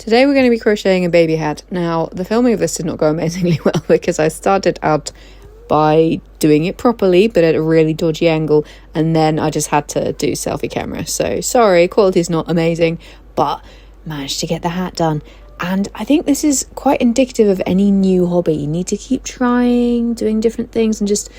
Today we're going to be crocheting a baby hat. Now, the filming of this did not go amazingly well because I started out by doing it properly but at a really dodgy angle, and then I just had to do selfie camera. So sorry, quality's not amazing, but managed to get the hat done. And I think this is quite indicative of any new hobby. You need to keep trying, doing different things, and just,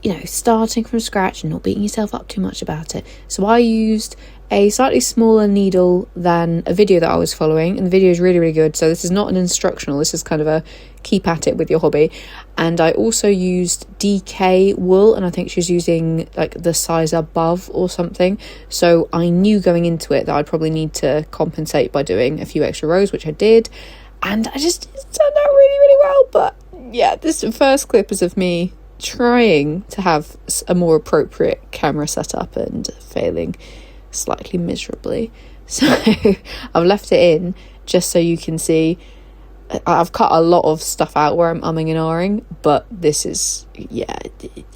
you know, starting from scratch and not beating yourself up too much about it. So I used a slightly smaller needle than a video that I was following, and the video is really, really good. So this is not an instructional, this is kind of a keep at it with your hobby. And I also used DK wool, and I think she was using like the size above or something. So I knew going into it that I'd probably need to compensate by doing a few extra rows, which I did. And it turned out really, really well. But yeah, this first clip is of me trying to have a more appropriate camera setup and failing slightly miserably. So I've left it in just so you can see. I've cut a lot of stuff out where I'm umming and ahhing, but this is, yeah,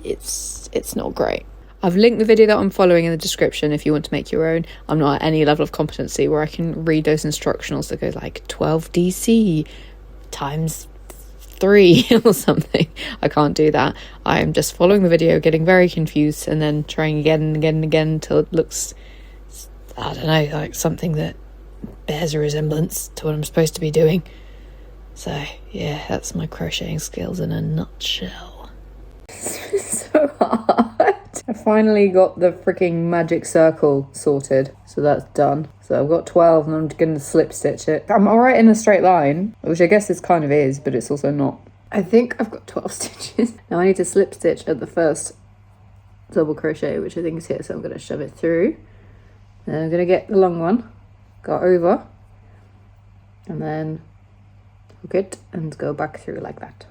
it's not great. I've linked the video that I'm following in the description if you want to make your own. I'm not at any level of competency where I can read those instructionals that go like 12 DC times 3 or something. I can't do that. I am just following the video, getting very confused, and then trying again and again and again until it looks, I don't know, like something that bears a resemblance to what I'm supposed to be doing. So yeah, that's my crocheting skills in a nutshell. So hard. I finally got the freaking magic circle sorted, so that's done. So I've got 12 and I'm going to slip stitch it. I'm alright in a straight line, which I guess this kind of is, but it's also not. I think I've got 12 stitches. Now I need to slip stitch at the first double crochet, which I think is here, so I'm going to shove it through. Then I'm going to get the long one, go over, and then hook it and go back through like that.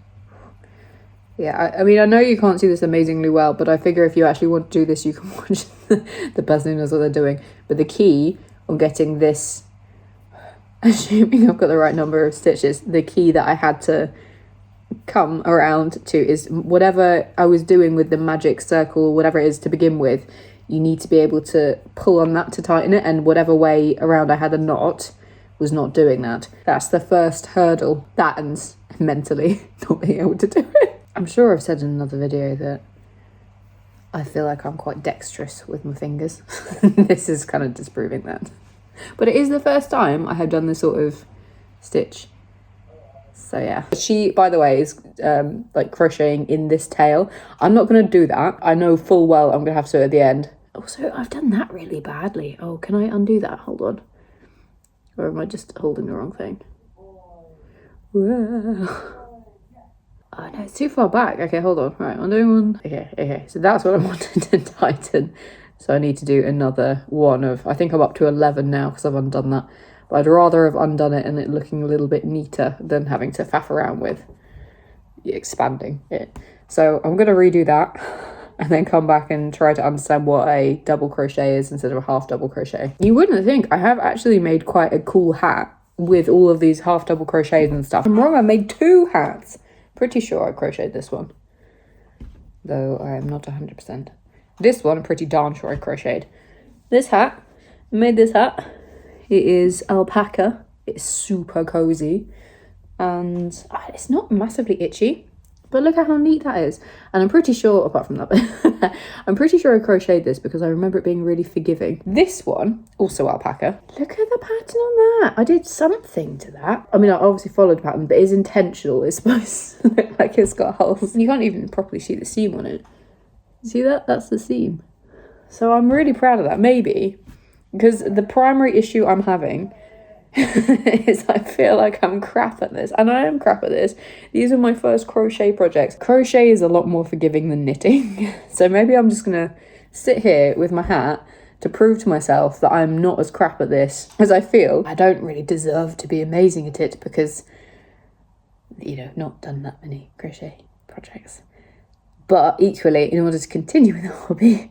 Yeah, I mean, I know you can't see this amazingly well, but I figure if you actually want to do this, you can watch the person who knows what they're doing. But the key on getting this, assuming I've got the right number of stitches, the key that I had to come around to is whatever I was doing with the magic circle, whatever it is to begin with, you need to be able to pull on that to tighten it, and whatever way around I had a knot was not doing that. That's the first hurdle. That and mentally not being able to do it. I'm sure I've said in another video that I feel like I'm quite dexterous with my fingers. This is kind of disproving that. But it is the first time I have done this sort of stitch. So yeah. She, by the way, is like crocheting in this tail. I'm not going to do that. I know full well I'm going to have to do it at the end. Also, I've done that really badly. Oh, can I undo that? Hold on. Or am I just holding the wrong thing? Whoa. Oh no, it's too far back. Okay, hold on. Right, I'm doing one. Okay. So that's what I wanted to tighten. So I need to do another one of, I think I'm up to 11 now because I've undone that. But I'd rather have undone it and it looking a little bit neater than having to faff around with expanding it. So I'm going to redo that and then come back and try to understand what a double crochet is instead of a half double crochet. You wouldn't think I have actually made quite a cool hat with all of these half double crochets and stuff. I'm wrong, I made 2 hats. Pretty sure I crocheted this one, though I am not 100%. This one, I'm pretty darn sure I crocheted. This hat, I made this hat. It is alpaca. It's super cozy, and it's not massively itchy. But look at how neat that is. And I'm pretty sure, apart from that bit, I'm pretty sure I crocheted this because I remember it being really forgiving. This one, also alpaca. Look at the pattern on that. I did something to that. I mean, I obviously followed the pattern, but it's intentional. It's supposed to look like it's got holes. You can't even properly see the seam on it. See that? That's the seam. So I'm really proud of that. Maybe because the primary issue I'm having is I feel like I'm crap at this, and I am crap at this. These are my first crochet projects. Crochet is a lot more forgiving than knitting. So maybe I'm just gonna sit here with my hat to prove to myself that I'm not as crap at this as I feel. I don't really deserve to be amazing at it because, you know, not done that many crochet projects. But equally, in order to continue with the hobby,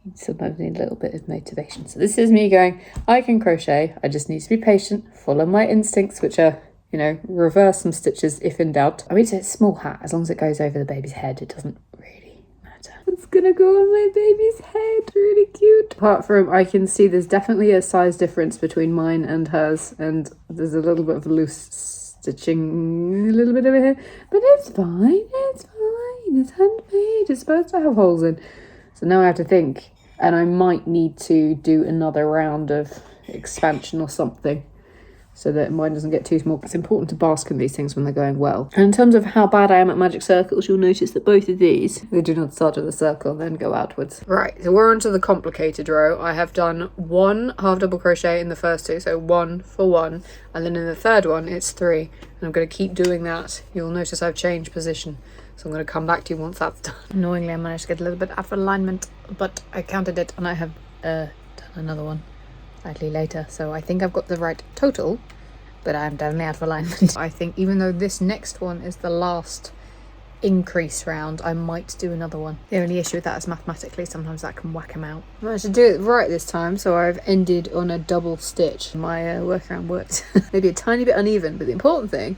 you sometimes need a little bit of motivation. So this is me going, I can crochet, I just need to be patient, follow my instincts, which are, you know, reverse some stitches if in doubt. I mean, it's a small hat. As long as it goes over the baby's head, it doesn't really matter. It's gonna gonna go on my baby's head. Really cute. Apart from, I can see there's definitely a size difference between mine and hers, and there's a little bit of loose stitching, a little bit over here, but it's fine. It's fine. It's handmade. It's supposed to have holes in. So now I have to think, and I might need to do another round of expansion or something, so that mine doesn't get too small. It's important to bask in these things when they're going well. And in terms of how bad I am at magic circles, you'll notice that both of these, they do not start with a circle and then go outwards. Right, so we're onto the complicated row. I have done 1 half double crochet in the first 2, so 1 for 1, and then in the third one it's 3. And I'm going to keep doing that. You'll notice I've changed position, so I'm going to come back to you once that's done. Annoyingly, I managed to get a little bit out of alignment, but I counted it and I have done another one slightly later, so I think I've got the right total, but I'm definitely out of alignment. I think even though this next one is the last increase round, I might do another one. The only issue with that is mathematically sometimes that can whack them out. I managed to do it right this time, so I've ended on a double stitch. My workaround worked. Maybe a tiny bit uneven, but the important thing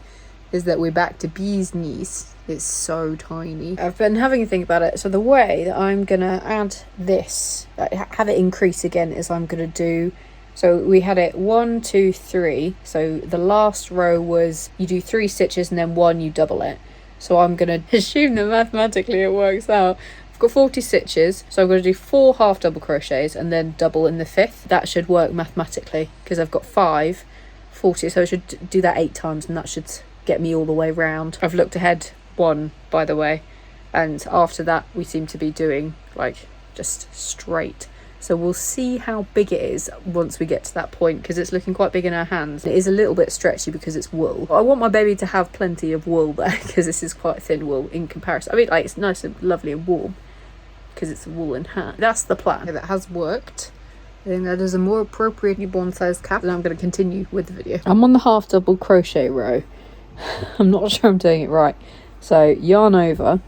is that we're back to bee's knees. It's so tiny. I've been having a think about it. So the way that I'm gonna add this, have it increase again, is I'm gonna do, so we had it 1, 2, 3. So the last row was you do 3 stitches and then 1 you double it. So I'm gonna assume that mathematically it works out. I've got 40 stitches, so I'm gonna do 4 half double crochets and then double in the 5th. That should work mathematically because I've got 5, 40, so I should do that 8 times and that should get me all the way round. I've looked ahead 1, by the way, and after that we seem to be doing like just straight. So we'll see how big it is once we get to that point, because it's looking quite big in our hands. It is a little bit stretchy because it's wool. I want my baby to have plenty of wool there because this is quite thin wool in comparison. I mean, like, it's nice and lovely and warm because it's a woolen hat. That's the plan. That has worked. I think that is a more appropriate newborn sized cap, and I'm going to continue with the video. I'm on the half double crochet row. I'm not sure I'm doing it right. So yarn over,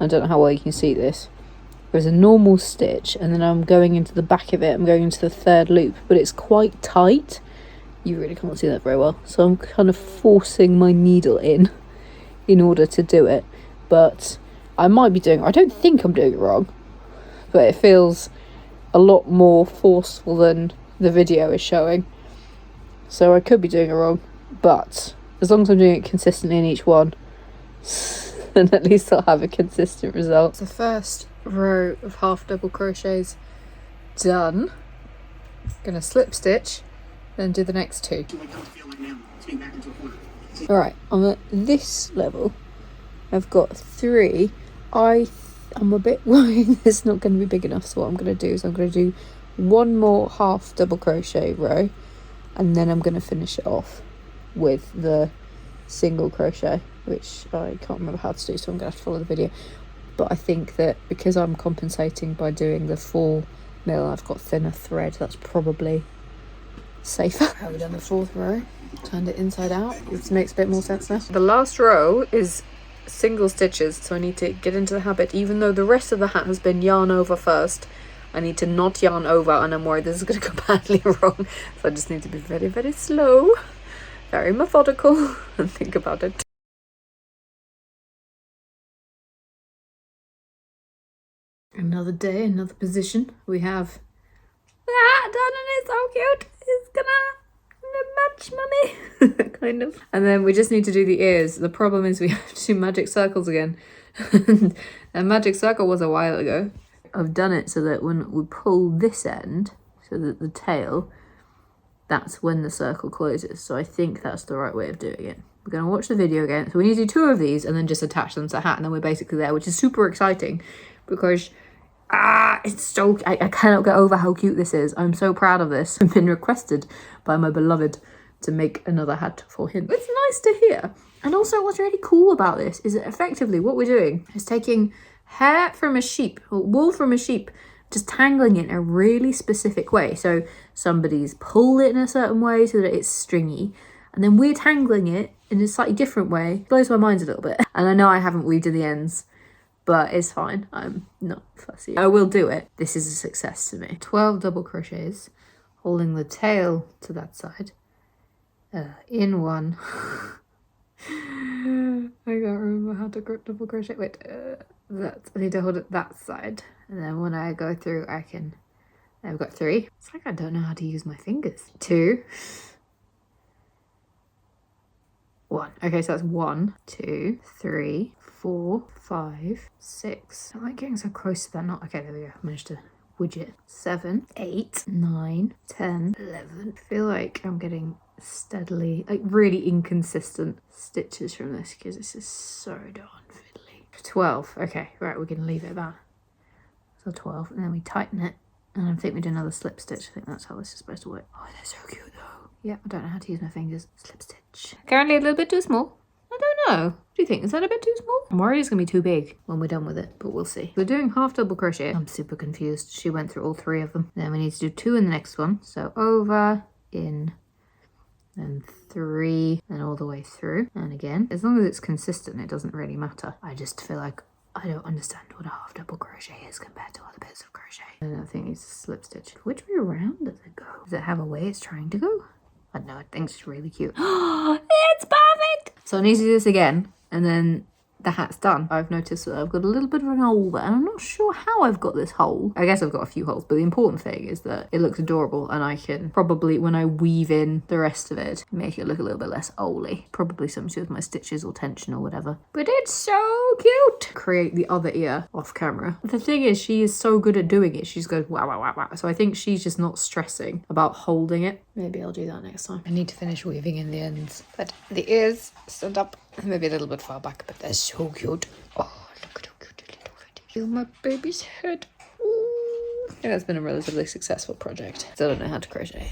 I don't know how well you can see this, there's a normal stitch, and then I'm going into the back of it, I'm going into the 3rd loop, but it's quite tight. You really can't see that very well, so I'm kind of forcing my needle in order to do it. But I might be doing, I don't think I'm doing it wrong, but it feels a lot more forceful than the video is showing, so I could be doing it wrong, but as long as I'm doing it consistently in each one, then at least I'll have a consistent result. The first row of half double crochets done. Gonna slip stitch, then do the next 2. Alright, on this level I've got 3. I'm a bit worried it's not going to be big enough, so what I'm going to do is I'm going to do 1 more half double crochet row, and then I'm going to finish it off with the single crochet, which I can't remember how to do, so I'm going to have to follow the video. But I think that because I'm compensating by doing the 4 mil, I've got thinner thread, that's probably safer. Have we done the 4th row? Turned it inside out. This makes a bit more sense now. The last row is single stitches, so I need to get into the habit, even though the rest of the hat has been yarn over first, I need to not yarn over, and I'm worried this is going to go badly wrong, so I just need to be very, very slow, very methodical, and think about it. Another day, another position. We have that done, and it's so cute. It's gonna match mummy, kind of. And then we just need to do the ears. The problem is we have to do magic circles again. A magic circle was a while ago. I've done it so that when we pull this end, so that the tail, that's when the circle closes. So I think that's the right way of doing it. We're going to watch the video again. So we need to do 2 of these and then just attach them to the hat, and then we're basically there, which is super exciting because it's so, I cannot get over how cute this is. I'm so proud of this. I've been requested by my beloved to make another hat for him. It's nice to hear. And also what's really cool about this is that effectively what we're doing is taking hair from a sheep, or wool from a sheep, just tangling it in a really specific way. So somebody's pulled it in a certain way so that it's stringy, and then we're tangling it in a slightly different way. It blows my mind a little bit. And I know I haven't weaved in the ends, but it's fine. I'm not fussy. I will do it. This is a success to me. 12 double crochets, holding the tail to that side. In one. I can't remember how to double crochet. Wait. that. I need to hold it that side. And then when I go through, I can... I've got 3. It's like I don't know how to use my fingers. 2. 1. Okay, so that's 1, 2, 3, 4, 5, 6. I like getting so close to that knot. Okay, there we go. I managed to widget. 7, 8, 9, 10, 11. I feel like I'm getting steadily, like really inconsistent stitches from this because this is so darn fiddly. 12. Okay, right, we're going to leave it at that. So 12, and then we tighten it. And I think we do another slip stitch. I think that's how this is supposed to work. Oh, they're so cute though. Yeah, I don't know how to use my fingers. Slip stitch. Currently a little bit too small. I don't know. What do you think? Is that a bit too small? I'm worried it's going to be too big when we're done with it, but we'll see. We're doing half double crochet. I'm super confused. She went through all 3 of them. Then we need to do 2 in the next one. So over, in, then 3, and all the way through. And again, as long as it's consistent, it doesn't really matter. I just feel like I don't understand what a half double crochet is compared to other bits of crochet. And I think it's a slip stitch. Which way around does it go? Does it have a way it's trying to go? I don't know, I think it's really cute. It's perfect! So I need to do this again, and then the hat's done. I've noticed that I've got a little bit of an hole there, and I'm not sure how I've got this hole. I guess I've got a few holes, but the important thing is that it looks adorable, and I can probably, when I weave in the rest of it, make it look a little bit less oly. Probably something to do with my stitches or tension or whatever. But it's so cute! Create the other ear off camera. The thing is, she is so good at doing it. She just goes wow, wow, wow, wow. So I think she's just not stressing about holding it. Maybe I'll do that next time. I need to finish weaving in the ends. But the ears stand up. Maybe a little bit far back, but they're so cute. Oh, look at how cute the little head is. Feel my baby's head. Ooh. I think that's been a relatively successful project. Still don't know how to crochet.